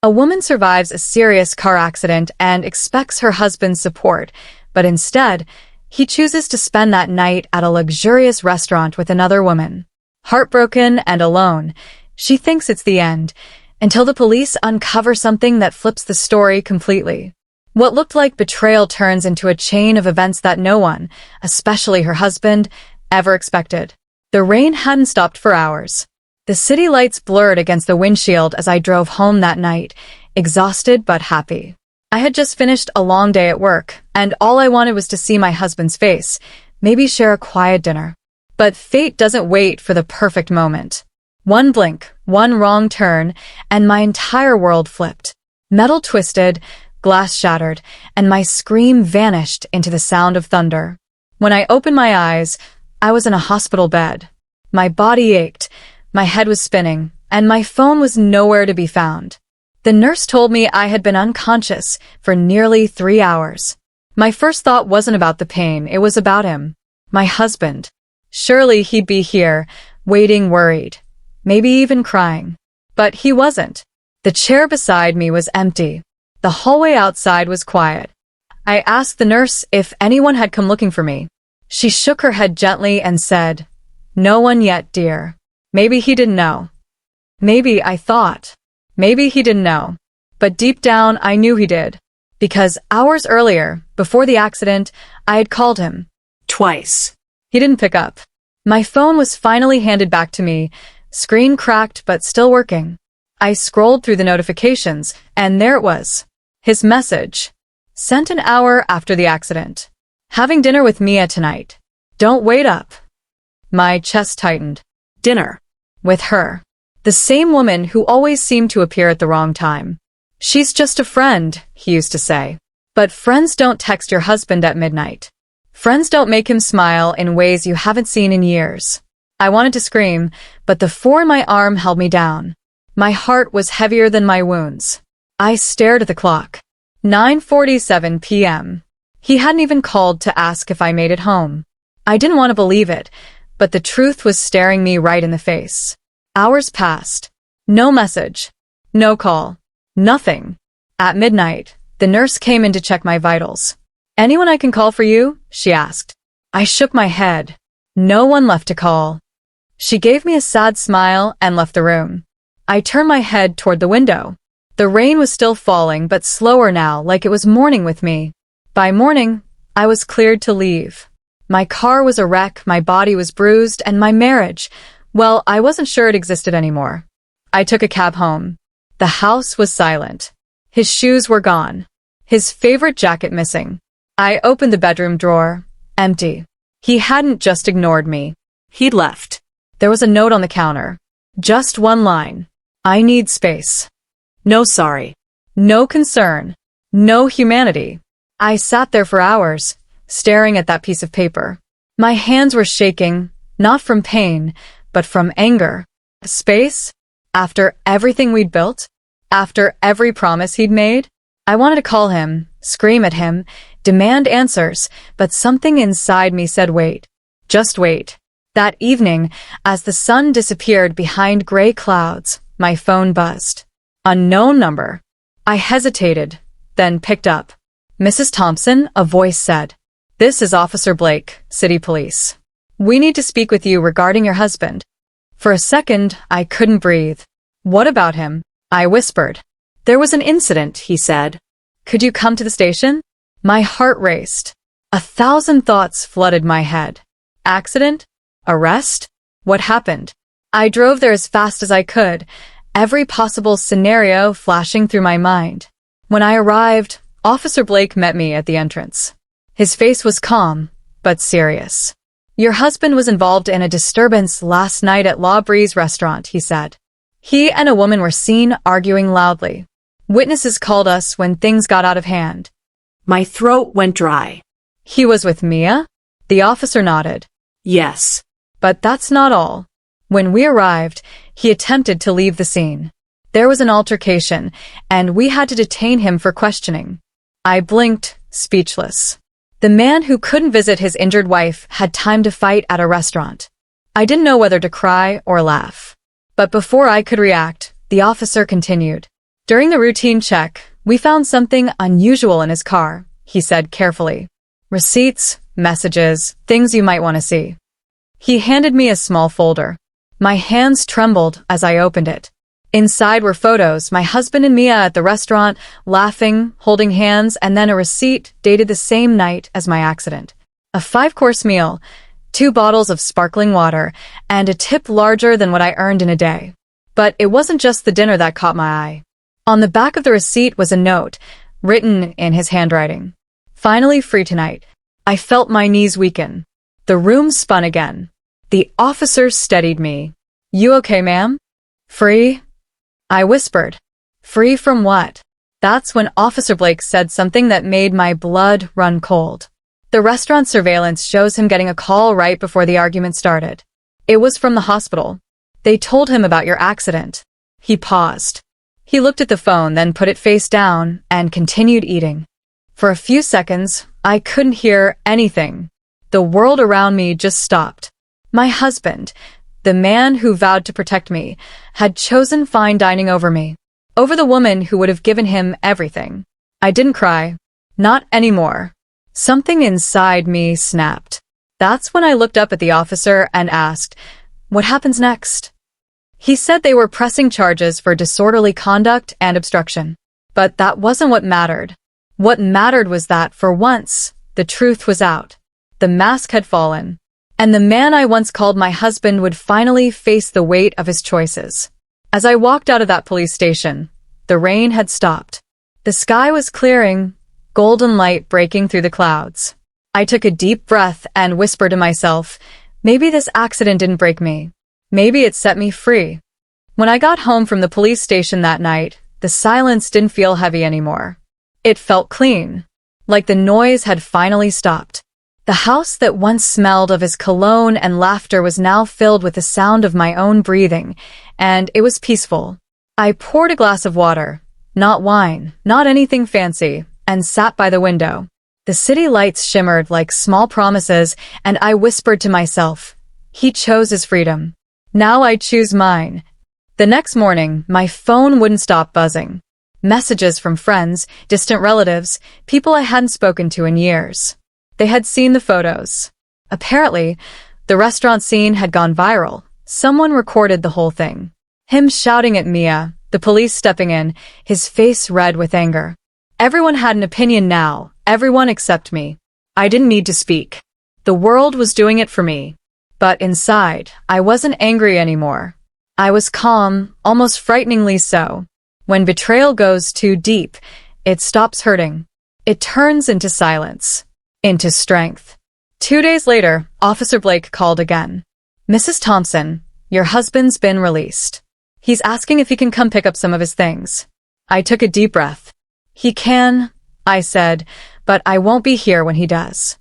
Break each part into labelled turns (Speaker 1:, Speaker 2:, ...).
Speaker 1: A woman survives a serious car accident and expects her husband's support, but instead, he chooses to spend that night at a luxurious restaurant with another woman. Heartbroken and alone, she thinks it's the end, until the police uncover something that flips the story completely. What looked like betrayal turns into a chain of events that no one, especially her husband, ever expected. The rain hadn't stopped for hours. The city lights blurred against the windshield as I drove home that night, exhausted but happy. I had just finished a long day at work, and all I wanted was to see my husband's face, maybe share a quiet dinner. But fate doesn't wait for the perfect moment. One blink, one wrong turn, and my entire world flipped. Metal twisted, glass shattered, and my scream vanished into the sound of thunder. When I opened my eyes, I was in a hospital bed. My body ached, my head was spinning, and my phone was nowhere to be found. The nurse told me I had been unconscious for nearly 3 hours. My first thought wasn't about the pain, it was about him. My husband. Surely he'd be here, waiting worried, maybe even crying. But he wasn't. The chair beside me was empty. The hallway outside was quiet. I asked the nurse if anyone had come looking for me. She shook her head gently and said, "No one yet, dear." Maybe he didn't know. Maybe I thought. Maybe he didn't know. But deep down, I knew he did. Because hours earlier, before the accident, I had called him. Twice. He didn't pick up. My phone was finally handed back to me, screen cracked but still working. I scrolled through the notifications, and there it was. His message. Sent an hour after the accident. Having dinner with Mia tonight. Don't wait up. My chest tightened. Dinner. With her. The same woman who always seemed to appear at the wrong time. She's just a friend, he used to say. But friends don't text your husband at midnight. Friends don't make him smile in ways you haven't seen in years. I wanted to scream, but the force in my arm held me down. My heart was heavier than my wounds. I stared at the clock. 9:47 p.m. He hadn't even called to ask if I made it home. I didn't want to believe it, but the truth was staring me right in the face. Hours passed. No message. No call. Nothing. At midnight, the nurse came in to check my vitals. "Anyone I can call for you?" she asked. I shook my head. No one left to call. She gave me a sad smile and left the room. I turned my head toward the window. The rain was still falling, but slower now, like it was mourning with me. By morning, I was cleared to leave. My car was a wreck, my body was bruised, and my marriage, well, I wasn't sure it existed anymore. I took a cab home. The house was silent. His shoes were gone. His favorite jacket missing. I opened the bedroom drawer. Empty. He hadn't just ignored me. He'd left. There was a note on the counter. Just one line. I need space. No sorry. No concern. No humanity. I sat there for hours, staring at that piece of paper. My hands were shaking, not from pain, but from anger. Space? After everything we'd built? After every promise he'd made? I wanted to call him, scream at him, demand answers, but something inside me said wait. Just wait. That evening, as the sun disappeared behind gray clouds, my phone buzzed. Unknown number. I hesitated, then picked up. "Mrs. Thompson," a voice said. "This is Officer Blake, City Police. We need to speak with you regarding your husband." For a second, I couldn't breathe. "What about him?" I whispered. "There was an incident," he said. "Could you come to the station?" My heart raced. 1,000 thoughts flooded my head. Accident? Arrest? What happened? I drove there as fast as I could, every possible scenario flashing through my mind. When I arrived, Officer Blake met me at the entrance. His face was calm, but serious. "Your husband was involved in a disturbance last night at La Breeze restaurant," he said. "He and a woman were seen arguing loudly. Witnesses called us when things got out of hand." My throat went dry. "He was with Mia?" The officer nodded. "Yes. But that's not all. When we arrived, he attempted to leave the scene. There was an altercation, and we had to detain him for questioning." I blinked, speechless. The man who couldn't visit his injured wife had time to fight at a restaurant. I didn't know whether to cry or laugh. But before I could react, the officer continued. During the routine check, we found something unusual in his car, he said carefully. Receipts, messages, things you might want to see. He handed me a small folder. My hands trembled as I opened it. Inside were photos, my husband and Mia at the restaurant, laughing, holding hands, and then a receipt dated the same night as my accident. A 5-course meal, 2 bottles of sparkling water, and a tip larger than what I earned in a day. But it wasn't just the dinner that caught my eye. On the back of the receipt was a note, written in his handwriting. Finally free tonight. I felt my knees weaken. The room spun again. The officer steadied me. You okay, ma'am? Free? I whispered. Free from what? That's when Officer Blake said something that made my blood run cold. The restaurant surveillance shows him getting a call right before the argument started. It was from the hospital. They told him about your accident. He paused. He looked at the phone, then put it face down and continued eating. For a few seconds, I couldn't hear anything. The world around me just stopped. My husband, the man who vowed to protect me, had chosen fine dining over me, over the woman who would have given him everything. I didn't cry. Not anymore. Something inside me snapped. That's when I looked up at the officer and asked, "What happens next?" He said they were pressing charges for disorderly conduct and obstruction. But that wasn't what mattered. What mattered was that, for once, the truth was out. The mask had fallen. And the man I once called my husband would finally face the weight of his choices. As I walked out of that police station, the rain had stopped. The sky was clearing, golden light breaking through the clouds. I took a deep breath and whispered to myself, maybe this accident didn't break me. Maybe it set me free. When I got home from the police station that night, the silence didn't feel heavy anymore. It felt clean, like the noise had finally stopped. The house that once smelled of his cologne and laughter was now filled with the sound of my own breathing, and it was peaceful. I poured a glass of water, not wine, not anything fancy, and sat by the window. The city lights shimmered like small promises, and I whispered to myself, he chose his freedom. Now I choose mine. The next morning, my phone wouldn't stop buzzing. Messages from friends, distant relatives, people I hadn't spoken to in years. They had seen the photos. Apparently, the restaurant scene had gone viral. Someone recorded the whole thing. Him shouting at Mia, the police stepping in, his face red with anger. Everyone had an opinion now, everyone except me. I didn't need to speak. The world was doing it for me. But inside, I wasn't angry anymore. I was calm, almost frighteningly so. When betrayal goes too deep, it stops hurting. It turns into silence. Into strength. 2 days later, Officer Blake called again. Mrs. Thompson, your husband's been released. He's asking if he can come pick up some of his things. I took a deep breath. He can, I said, but I won't be here when he does.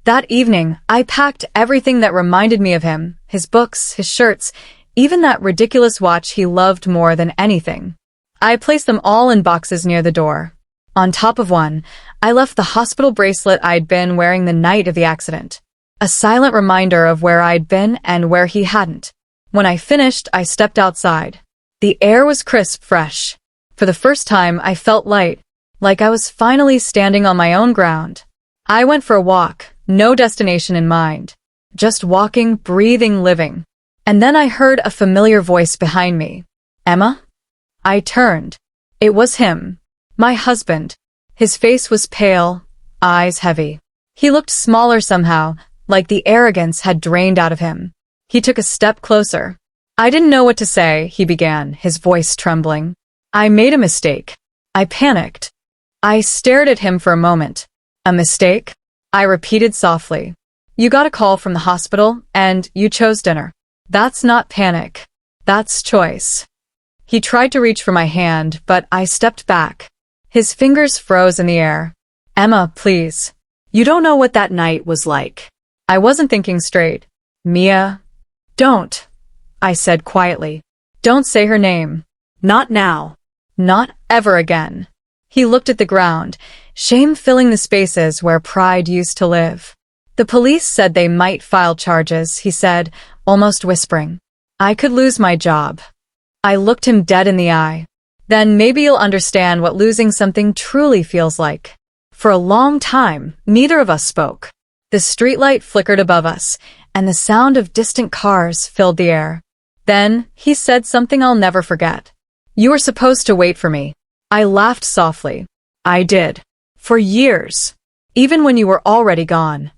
Speaker 1: That evening, I packed everything that reminded me of him, his books, his shirts, even that ridiculous watch he loved more than anything. I placed them all in boxes near the door. On top of one, I left the hospital bracelet I'd been wearing the night of the accident. A silent reminder of where I'd been and where he hadn't. When I finished, I stepped outside. The air was crisp, fresh. For the first time, I felt light, like I was finally standing on my own ground. I went for a walk, no destination in mind. Just walking, breathing, living. And then I heard a familiar voice behind me. Emma? I turned. It was him. My husband. His face was pale, eyes heavy. He looked smaller somehow, like the arrogance had drained out of him. He took a step closer. I didn't know what to say, he began, his voice trembling. I made a mistake. I panicked. I stared at him for a moment. A mistake? I repeated softly. You got a call from the hospital, and you chose dinner. That's not panic. That's choice. He tried to reach for my hand, but I stepped back. His fingers froze in the air. Emma, please. You don't know what that night was like. I wasn't thinking straight. Mia. Don't. I said quietly. Don't say her name. Not now. Not ever again. He looked at the ground, shame filling the spaces where pride used to live. The police said they might file charges, he said, almost whispering. I could lose my job. I looked him dead in the eye. Then maybe you'll understand what losing something truly feels like. For a long time, neither of us spoke. The streetlight flickered above us, and the sound of distant cars filled the air. Then, he said something I'll never forget. "You were supposed to wait for me." I laughed softly. "I did. For years. Even when you were already gone."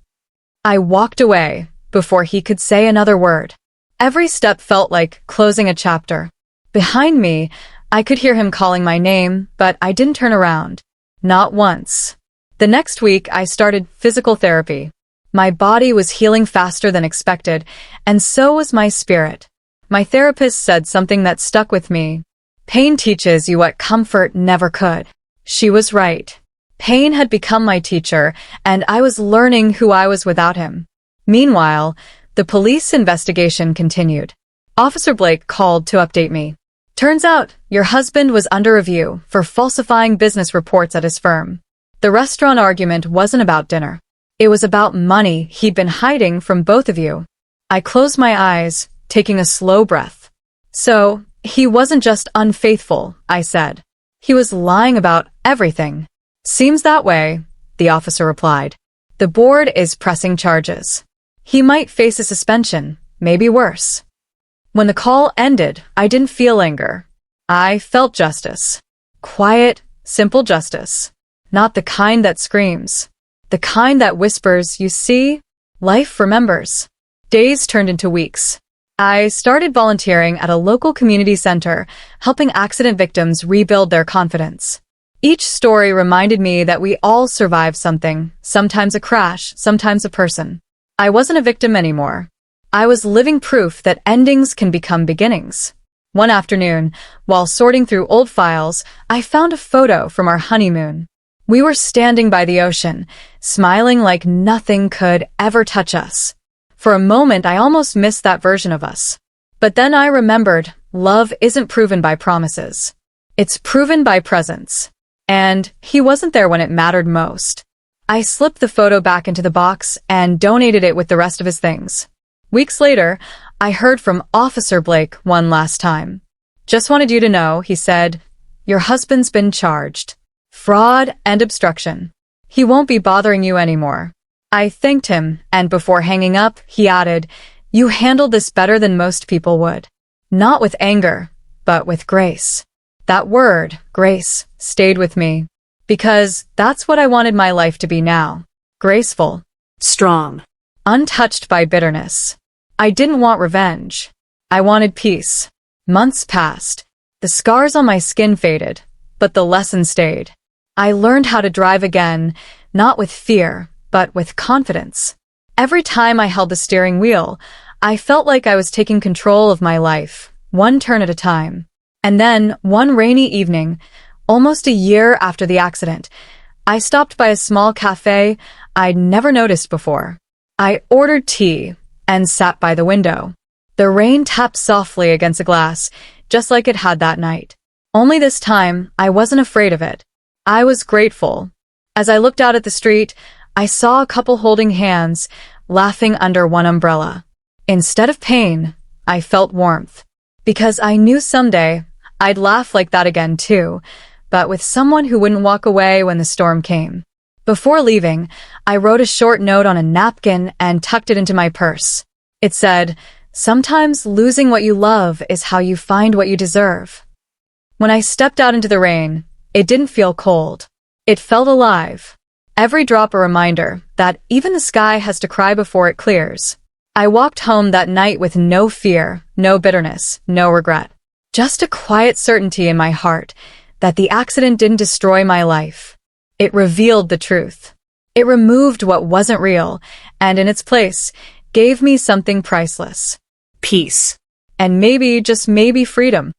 Speaker 1: I walked away before he could say another word. Every step felt like closing a chapter. Behind me, I could hear him calling my name, but I didn't turn around. Not once. The next week, I started physical therapy. My body was healing faster than expected, and so was my spirit. My therapist said something that stuck with me. Pain teaches you what comfort never could. She was right. Pain had become my teacher, and I was learning who I was without him. Meanwhile, the police investigation continued. Officer Blake called to update me. "Turns out, your husband was under review for falsifying business reports at his firm." The restaurant argument wasn't about dinner. It was about money he'd been hiding from both of you. I closed my eyes, taking a slow breath. "So, he wasn't just unfaithful," I said. "He was lying about everything." "Seems that way," the officer replied. "The board is pressing charges. He might face a suspension, maybe worse." When the call ended, I didn't feel anger. I felt justice. Quiet, simple justice. Not the kind that screams. The kind that whispers, "You see, life remembers." Days turned into weeks. I started volunteering at a local community center, helping accident victims rebuild their confidence. Each story reminded me that we all survive something, sometimes a crash, sometimes a person. I wasn't a victim anymore. I was living proof that endings can become beginnings. One afternoon, while sorting through old files, I found a photo from our honeymoon. We were standing by the ocean, smiling like nothing could ever touch us. For a moment, I almost missed that version of us. But then I remembered, love isn't proven by promises. It's proven by presence. And he wasn't there when it mattered most. I slipped the photo back into the box and donated it with the rest of his things. Weeks later, I heard from Officer Blake one last time. "Just wanted you to know," he said, "your husband's been charged. Fraud and obstruction. He won't be bothering you anymore." I thanked him, and before hanging up, he added, "You handled this better than most people would. Not with anger, but with grace." That word, grace, stayed with me. Because that's what I wanted my life to be now. Graceful. Strong. Untouched by bitterness. I didn't want revenge. I wanted peace. Months passed. The scars on my skin faded, but the lesson stayed. I learned how to drive again, not with fear, but with confidence. Every time I held the steering wheel, I felt like I was taking control of my life, one turn at a time. And then, one rainy evening, almost a year after the accident, I stopped by a small cafe I'd never noticed before. I ordered tea and sat by the window. The rain tapped softly against the glass, just like it had that night. Only this time, I wasn't afraid of it. I was grateful. As I looked out at the street, I saw a couple holding hands, laughing under one umbrella. Instead of pain, I felt warmth. Because I knew someday I'd laugh like that again too, but with someone who wouldn't walk away when the storm came. Before leaving, I wrote a short note on a napkin and tucked it into my purse. It said, "Sometimes losing what you love is how you find what you deserve." When I stepped out into the rain, it didn't feel cold. It felt alive. Every drop a reminder that even the sky has to cry before it clears. I walked home that night with no fear, no bitterness, no regret. Just a quiet certainty in my heart that the accident didn't destroy my life. It revealed the truth. It removed what wasn't real, and in its place, gave me something priceless. Peace. And maybe, just maybe, freedom.